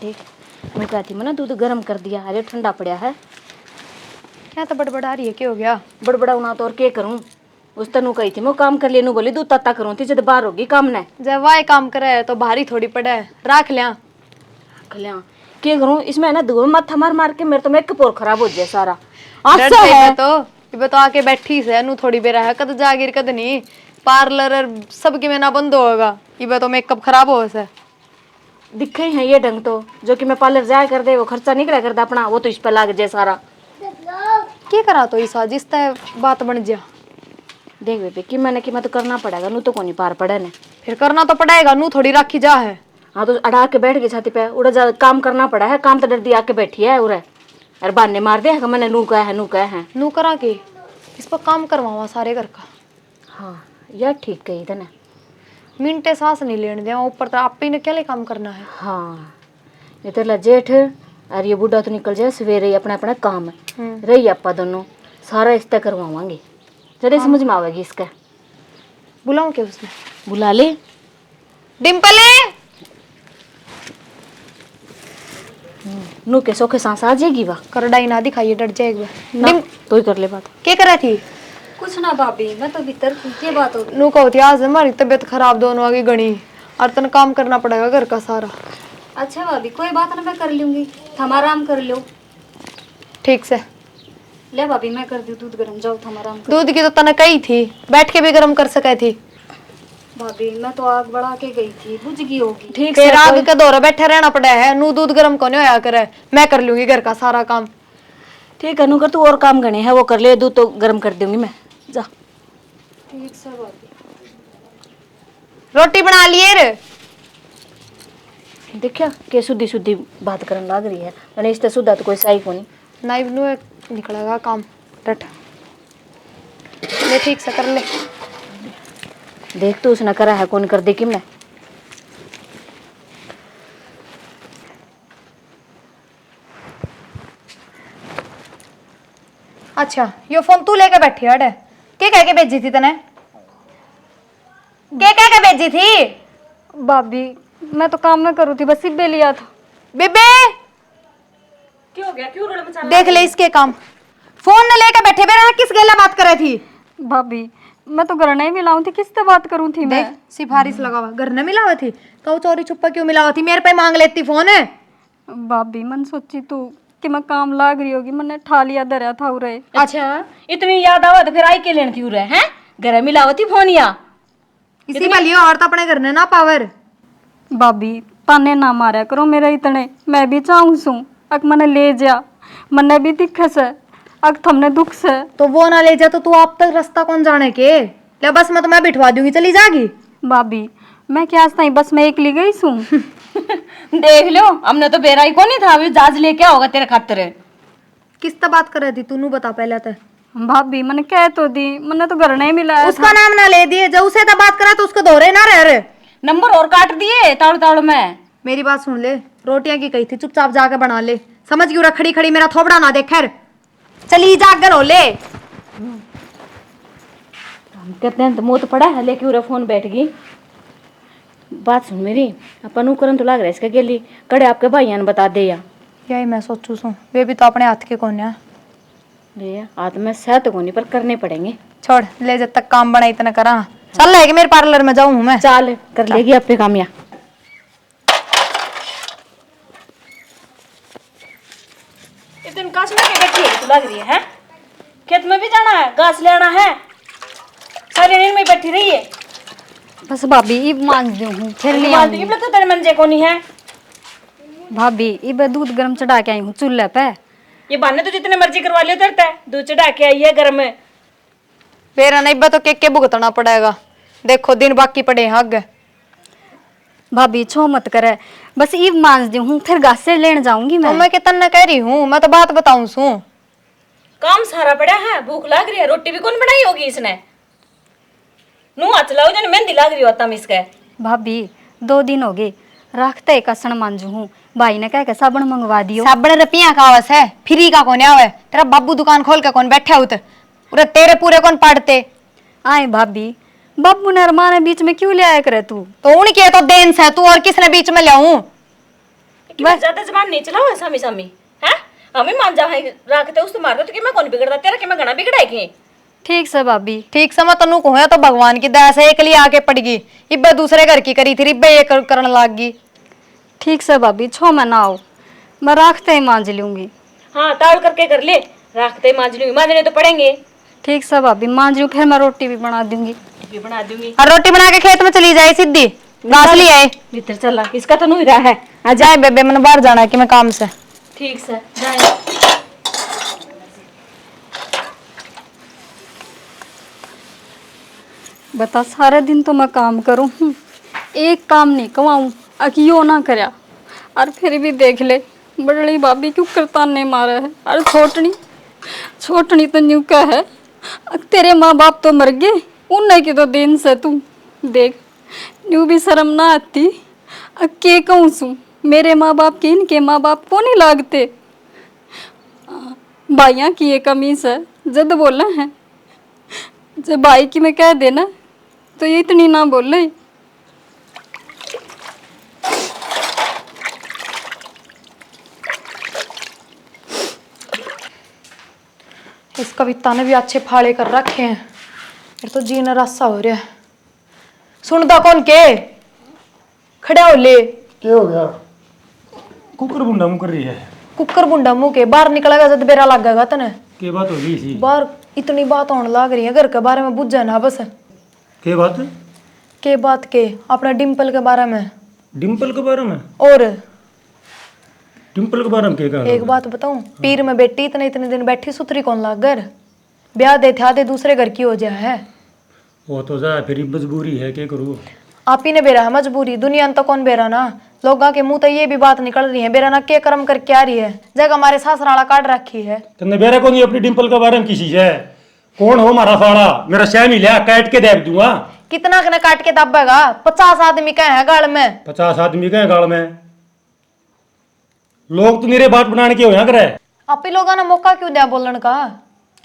देख मैं कहती मैं ना दूध गर्म कर दिया, अरे ठंडा पड़ा है। क्या तो बड़बड़ा रही है, क्या हो गया? बड़बड़ा ना तो और क्या करूं, उस तनु कही थी मैं काम कर लेनू बोली दूध तत्ता करूं थी जब बाहर होगी काम ने। जब वाय काम करे है तो भारी थोड़ी पड़ा है, राख लिया। खलिया क्या करूं इसमें ना धुआं माथा मार मार के मेरे तो मेकअप और खराब हो जाए सारा। डर आसा है है तो ये तो आके बैठी से नु थोड़ी बेरा है, कद जागिर कद नहीं पार्लर सबके में ना बंद होगा, ये तो मेकअप खराब हो से दिखे हैं ये ढंग तो जो कि मैं पार्लर जाया कर दे वो खर्चा निकला करता अपना, वो तो इस पे लाग जाए सारा। क्या करा तो इसा जिस बात बन जा। देख बेबे कि मैंने कि मैं तो करना पड़ेगा, नू तो कोनी पार पड़े ने। फिर करना तो पड़ेगा, नू थोड़ी राखी जा है। हाँ तो अड़ा के बैठ गई छाती पे, उड़ा जा काम करना पड़ा है, काम तो डरदी आके बैठी है उरे और बहाने मार दे मैंने नू कहा है नू कहा है। नू करा के इस पर काम करवावा सारे घर का। हाँ यार ठीक कही तने, मिनटे सांस नहीं लेने दिया, ऊपर तो आप ही ने क्या ले काम करना है। हाँ ये तेरा जेठ और ये बूढ़ा तो निकल जाए सवेरे ही अपना अपना काम रही आपा दोनों सारा इसका करवावांगे, जरा समझ में आवेगी इसका। बुलाऊं क्या उसने? बुला ले डिम्पले। नू के सोखे सांस आ जाएगी वाह, करडाई ना दिखाइए, डर जाएगा ना तो ही कर ले बात। क्या करा थी? कुछ ना भाभी मैं तो भीतर ये बात हो। नू कहो थी आज हमारी तबीयत खराब दोनों आगे गणी और तन काम करना पड़ेगा घर का सारा। अच्छा भाभी कोई बात ना मैं कर लूंगी, थम आराम कर लो। ठीक से ले भाभी मैं कर दूं दूध गरम, जाओ थम आराम कर। दूध की तो तने कही थी बैठ के भी गर्म कर सके थी। भाभी मैं तो आग बढ़ा के गई थी, बुझ गई होगी। ठीक फिर से आग कोई... के दौरे बैठे रहना पड़ा है, नू दूध गर्म को नहीं होया करे, मैं कर लूंगी घर का सारा काम। ठीक है नू कर, तू और काम गणे है वो कर ले, दूध तो गरम कर दूंगी मैं, जा। ठीक से भाभी रोटी बना लिए रे। देखिया के शुद्धि शुद्धि बात करने लग रही है, मैंने इससे शुद्धा तो कोई सही को नहीं। नहीं नू निकलेगा काम रट ले, ठीक से कर ले। देख तू उसने करा है कौन कर दे कि मैं। अच्छा यो फोन तू लेके बैठी है, क्या कह के भेजी थी तने? क्या कह के भेजी थी? भाभी मैं तो काम में करूँ थी, बस सिब्बे लिया था। बेबे क्या हो गया, क्यों रोड़ा मचा देख ले इसके काम, फोन न लेके बैठे बेरा किस गेला बात करे थी? भाभी मैं तो घर नहीं मिलाऊं थी, किससे बात करूं थी मैं? देख सिफारिश लगा हुआ घर न मिलावा थी, कहू चोरी छुपा क्यों मिलावा थी, मेरे पे मांग लेती फोन है। भाभी मन सोची तू कि मैं काम लाग रही होगी, मैंने ठा लिया धरा था उरे। अच्छा इतनी याद आवा तो फिर आई के लेन थी उरे हैं, घर मिलावती फोनिया इसी में लियो और तो अपने घर ने ना पावर। भाभी ताने ना मारा करो मेरे इतने, मैं भी चाहूँ सू अक मने ले जा, मने भी दिक्ख से अक थमने दुख से। तो वो ना ले जा तो तू आप तक रास्ता कौन जाने के ले, बस मैं तो मैं बिठवा दूंगी, चली जागी। भाभी मैं क्या नहीं, बस मैं एक ली गई सू। देख लो हमने तो बेरा ही को नहीं था, अभी जाज लेके होगा तेरे खातिर। किस तरह बात कर रही थी तू नू बता पहले तो। भाभी मैंने कह तो दी, मैंने तो घर नहीं मिलाया उसका नाम ना ले दिए, जब उसे तो बात करा तो उसको दोहरे ना रह रे। नंबर और काट दिए ताड़ ताड़ में। मेरी बात सुन ले, रोटियां की कही थी चुपचाप जाके बना ले, समझ क्यों रहा खड़ी खड़ी मेरा थोबड़ा ना देख, खैर चली जाकर हो ले। हम कहते हैं तो मुँह तो पड़ा है लेके उरे फोन बैठ गई। बात सुन मेरी, अपन करन तो लग रहा है इसका गेली कड़े आपके भाइया ने बता दे या। यही मैं सोचू सू, वे भी तो अपने हाथ के कौन है। ले हाथ में सह तो कोनी पर करने पड़ेंगे। छोड़ ले, जब तक काम बना इतना करा चल है कि मेरे पार्लर में जाऊं मैं। चाल कर लेगी अपने काम या। इतने काश में बैठी है तो लग रही है, खेत में भी जाना है, घास ले आना है, सारे दिन में बैठी रही है। बस भाभी इब मान दू हूँ फिर ले बात आऊंगी। की तो तेरे मन जे कोनी है। भाभी इब दूध गर्म चढ़ा के आई हूँ चूल्हे पे। ये बहाने तो जितने मर्जी करवा लियो तेरे ते, दूध चढ़ा के आई है घर में। मेरा नहीं बा तो के भुगतना पड़ेगा, देखो दिन बाकी पड़े हैं आगे। भाभी छो मत करे, बस इब मान दू हूँ फिर घास से लेने जाऊंगी तो मैं। मैं कितना कह रही हूँ, मैं तो बात बताऊं सू। काम सारा पड़ा है, भूख लग रही है, रोटी भी कौन बनाई होगी इसने। नू हाथ लाओ जन मेहंदी लग रही होता इसके। भाभी 2 दिन हो गए रखते कसन मांजू हूँ, भाई ने कह के साबुन मंगवा दियो। साबण रुपया का आवस है, फ्री का कौन आवे, तेरा बाबू दुकान खोल के कौन बैठा उत उरे तेरे पूरे कौन पढ़ते। आए भाभी बब्बू ने अरमान बीच में क्यों ले आया करे तू? तो उनके तो देन से तू और किसने बीच में लाऊं। कि मैं ज्यादा जबान नहीं चलाओ सामी सामी है। हमें मान जा है रखते उस मार तो कि मैं कौन बिगड़ता तेरा कि मैं घना बिगड़ाई की। ठीक से भाभी। ठीक समय तनु को है तो भगवान की दया से एक लिए आके पड़ गई, इब्बे दूसरे घर की करी थी, इब्बे ये करन लाग गई। ठीक से भाभी, छो मैं ना आओ, मैं राखते ही मांझ लूंगी। हाँ ताड़ करके कर ले, रखते मांजने तो पड़ेंगे। ठीक से भाभी, मांझ लूं, फिर मैं रोटी भी बना दूंगी। भी बना दूंगी और रोटी बना के खेत में चली जाए सीधी, घास ले आए। भीतर चला इसका तो नहीं रहा है। आ जाए बेबे, मैंने बाहर जाना है कि मैं काम से। ठीक से जाए। बता, सारे दिन तो मैं काम करूँ, एक काम नहीं कमाऊँ, अकियो ना करया, और फिर भी देख ले बड़ी भाभी क्यों करताने मारा है। अरे छोटनी तो न्यू का है, तेरे माँ बाप तो मर गए, उन्हें की तो दिन से तू देख, न्यू भी शर्म ना आती। के कहूँ सू, मेरे माँ बाप के इनके माँ बाप को नहीं लागते। भाइयाँ की ये कमीज है, जद बोला है, जब भाई की मैं कह देना तो ये इतनी ना बोले। इस कविता ने भी अच्छे फाड़े कर रखे हैं, फिर तो जीना रास्ता हो रहा है। सुनता कौन के खड़ा हो ले। क्या हो गया? कुकर बुंडा मुंह कर रही है। कुकर बुंडा मुंह के बाहर निकलेगा जब बेरा लगेगा तने। के बात हो गई सी? बाहर इतनी बात होने लग रही है, घर के बारे में बुझा ना बस। के बात? के बात के अपना डिम्पल के बारे में। डिम्पल के बारे में? और डिम्पल के बारे में क्या एक बात बताऊं, पीर में बेटी इतने इतने दिन बैठी सुथरी कौन लाग घर, ब्याह दे थे आधे दूसरे घर की हो जाए है। वो तो जा फिर मजबूरी है, क्या करूँ? आप ही ने बेरा है मजबूरी, दुनिया में तो कौन बेरा ना। लोगों के मुंह तो ये भी बात निकल रही है, बेरा ना के कर्म करके आ रही है, जगह हमारे सासराला काट रखी है। तुमने बेरा को नहीं अपनी डिम्पल के बारे में किसी है? कौन हो मारा साड़ा? मेरा शह मिला काट के देख दूंगा। कितना कने काट के दबेगा? 50 आदमी का है गाड़ में। 50 आदमी का गाल में लोग तो मेरे बात बनाने के हो यहाँ करे। आप ही लोगों ने मौका क्यों दिया बोलन का?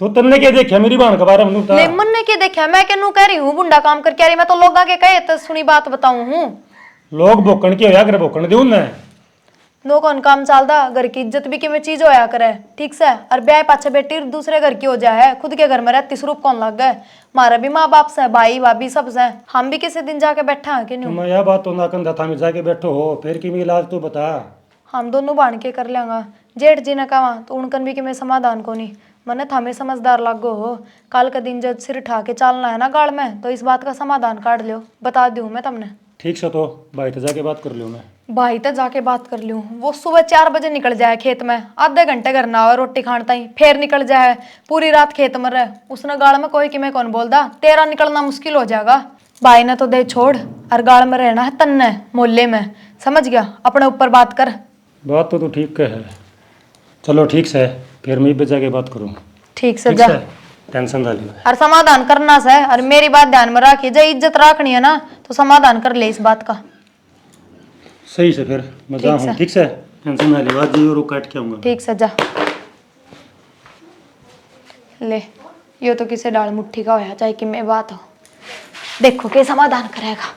तो तुमने क्या देखा मेरी बहन के बारे में? नहीं मन ने क्या देखा, मैं कहूँ कह रही हूँ बुंडा काम करके आ रही, मैं तो लोगों के कहे तो सुनी बात बताऊं हूँ। लोग भोकन के होया करे, भोकन दे उन्हें लोगों ने काम चलता, घर की इज्जत भी किमें चीज होया करे। ठीक से और ब्याह पाछे बेटी दूसरे घर की हो जाए, खुद के घर में रहती स्वरूप कौन लग गए। हमारा भी माँ बाप से, भाई भाभी सब से, हम भी किसी दिन जाके बैठा है कि नहीं? तुम यह बात तो ना कंधा था में जाके बैठो हो, फिर की इलाज तो बता। हम दोनों बांध के कर लेंगा। जेठ जी ने कहा तो उनकन भी कि मैं समाधान को नहीं, मने थामे समझदार लागो हो। कल का दिन जब सिर उठा के चलना है ना गाड़ में, तो इस बात का समाधान काट लियो, बता दूं मैं तुमने। ठीक से तो भाई तो जाके बात कर लियो। मैं भाई तो जाके बात कर लूँ, वो सुबह 4 बजे निकल जाए खेत में, आधे घंटे घर ना हो रोटी खान ताई, फिर निकल जाए पूरी रात खेत में रहे। उसने गाड़ में कोई कि मैं कौन बोलदा, तेरा निकलना मुश्किल हो जाएगा। भाई ने तो दे छोड़, और गाड़ में रहना है तन्ने मोहल्ले में, समझ गया? अपने ऊपर बात कर। बात तो ठीक है, चलो ठीक से फिर मैं भी जाके बात करूँ। ठीक से ठीक जा, से टेंशन ना लियो। और समाधान करना से, और मेरी बात ध्यान में रखिए, जब इज्जत रखनी है ना तो समाधान कर ले इस बात का। सही से फिर मैं ठीक जाऊँ। से। ठीक से टेंशन ना लियो, आज ये काट के आऊँगा। ठीक से जा। ले यो तो किसे डाल मुट्ठी का होया, चाहे कि मैं बात हो, देखो के समाधान करेगा।